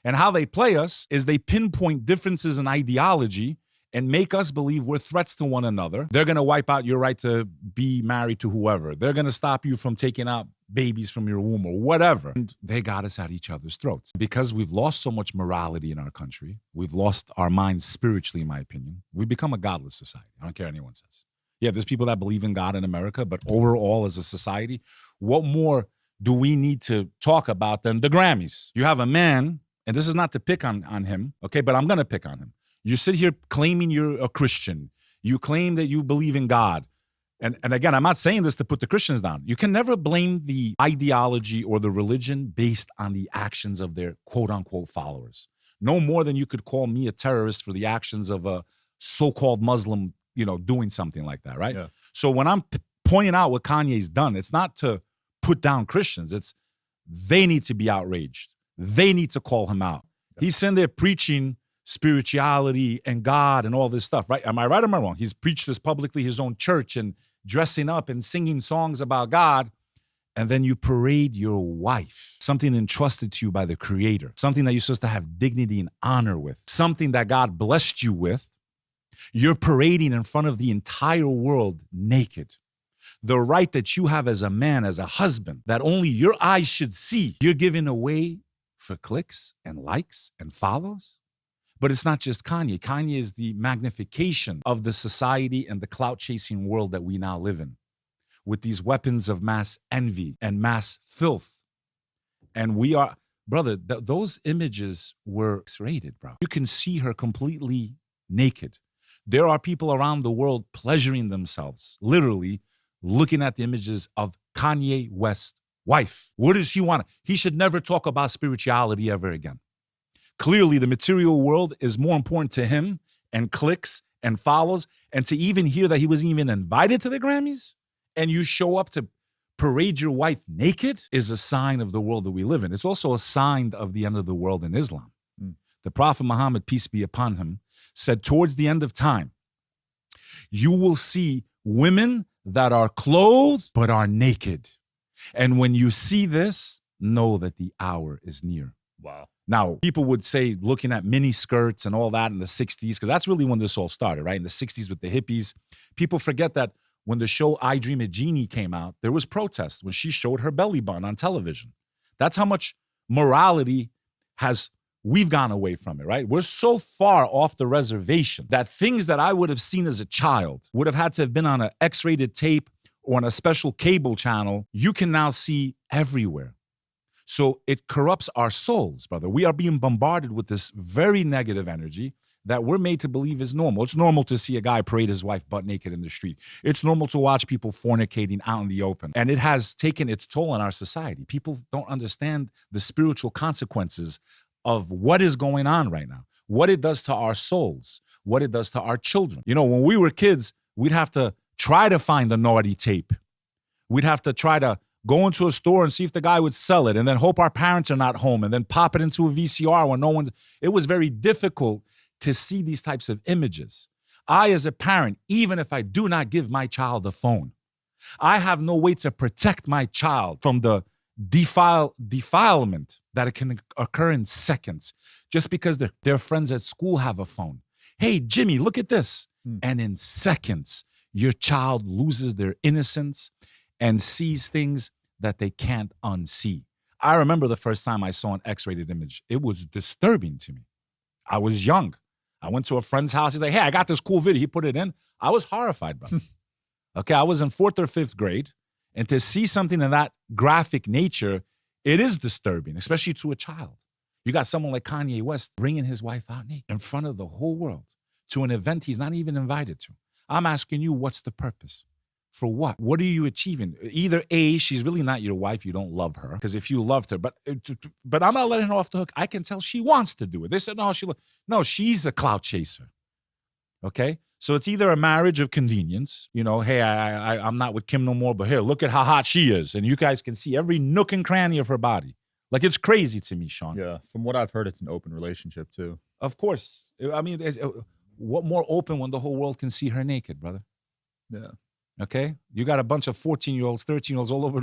And how they play us is they pinpoint differences in ideology and make us believe we're threats to one another. They're going to wipe out your right to be married to whoever. They're going to stop you from taking out babies from your womb or whatever. And they got us at each other's throats. Because we've lost so much morality in our country, we've lost our minds spiritually, in my opinion. We've become a godless society. I don't care what anyone says. Yeah, there's people that believe in God in America, but overall as a society, what more do we need to talk about than the Grammys? You have a man, and this is not to pick on him, okay, but I'm going to pick on him. You sit here claiming you're a Christian. You claim that you believe in God. And again, I'm not saying this to put the Christians down. You can never blame the ideology or the religion based on the actions of their quote-unquote followers. No more than you could call me a terrorist for the actions of a so-called Muslim, doing something like that, right? Yeah. So when I'm pointing out what Kanye's done, it's not to put down Christians. It's they need to be outraged. They need to call him out. Yeah. He's in there preaching spirituality and God and all this stuff, right? Am I right or am I wrong? He's preached this publicly, his own church, and dressing up and singing songs about God. And then you parade your wife, something entrusted to you by the Creator, something that you're supposed to have dignity and honor with, something that God blessed you with. You're parading in front of the entire world naked. The right that you have as a man, as a husband, that only your eyes should see, you're giving away for clicks and likes and follows. But it's not just Kanye. Kanye is the magnification of the society and the clout-chasing world that we now live in, with these weapons of mass envy and mass filth. And we are, brother, those images were X-rated, bro. You can see her completely naked. There are people around the world pleasuring themselves, literally looking at the images of Kanye West's wife. What does he want? He should never talk about spirituality ever again. Clearly, the material world is more important to him and clicks and follows. And to even hear that he wasn't even invited to the Grammys and you show up to parade your wife naked is a sign of the world that we live in. It's also a sign of the end of the world in Islam. The Prophet Muhammad, peace be upon him, said towards the end of time, you will see women that are clothed but are naked. And when you see this, know that the hour is near. Wow. Now, people would say, looking at mini skirts and all that in the 60s, because that's really when this all started, right? In the 60s with the hippies. People forget that when the show I Dream of Jeannie came out, there was protest when she showed her belly button on television. That's how much morality we've gone away from it, right? We're so far off the reservation that things that I would have seen as a child would have had to have been on an X-rated tape or on a special cable channel. You can now see everywhere. So it corrupts our souls, brother. We are being bombarded with this very negative energy that we're made to believe is normal. It's normal to see a guy parade his wife butt naked in the street. It's normal to watch people fornicating out in the open. And it has taken its toll on our society. People don't understand the spiritual consequences of what is going on right now, what it does to our souls, what it does to our children. When we were kids, we'd have to try to find a naughty tape. We'd have to try to go into a store and see if the guy would sell it and then hope our parents are not home and then pop it into a VCR when no one's. It was very difficult to see these types of images. I, as a parent, even if I do not give my child a phone, I have no way to protect my child from the defilement that it can occur in seconds just because their friends at school have a phone. Hey, Jimmy, look at this. And in seconds, your child loses their innocence and sees things that they can't unsee. I remember the first time I saw an X-rated image. It was disturbing to me. I was young. I went to a friend's house. He's like, hey, I got this cool video. He put it in. I was horrified, bro. Okay, I was in 4th or 5th grade. And to see something of that graphic nature, it is disturbing, especially to a child. You got someone like Kanye West bringing his wife out naked in front of the whole world to an event he's not even invited to. I'm asking you, what's the purpose? For what? What are you achieving? Either A, she's really not your wife, you don't love her. Because if you loved her, but I'm not letting her off the hook. I can tell she wants to do it. They said, no, she's a clout chaser. Okay? So it's either a marriage of convenience, hey, I'm not with Kim no more, but here, look at how hot she is. And you guys can see every nook and cranny of her body. Like, it's crazy to me, Sean. Yeah, from what I've heard, it's an open relationship, too. Of course. I mean, what more open when the whole world can see her naked, brother? Yeah. Okay? You got a bunch of 14-year-olds, 13-year-olds all over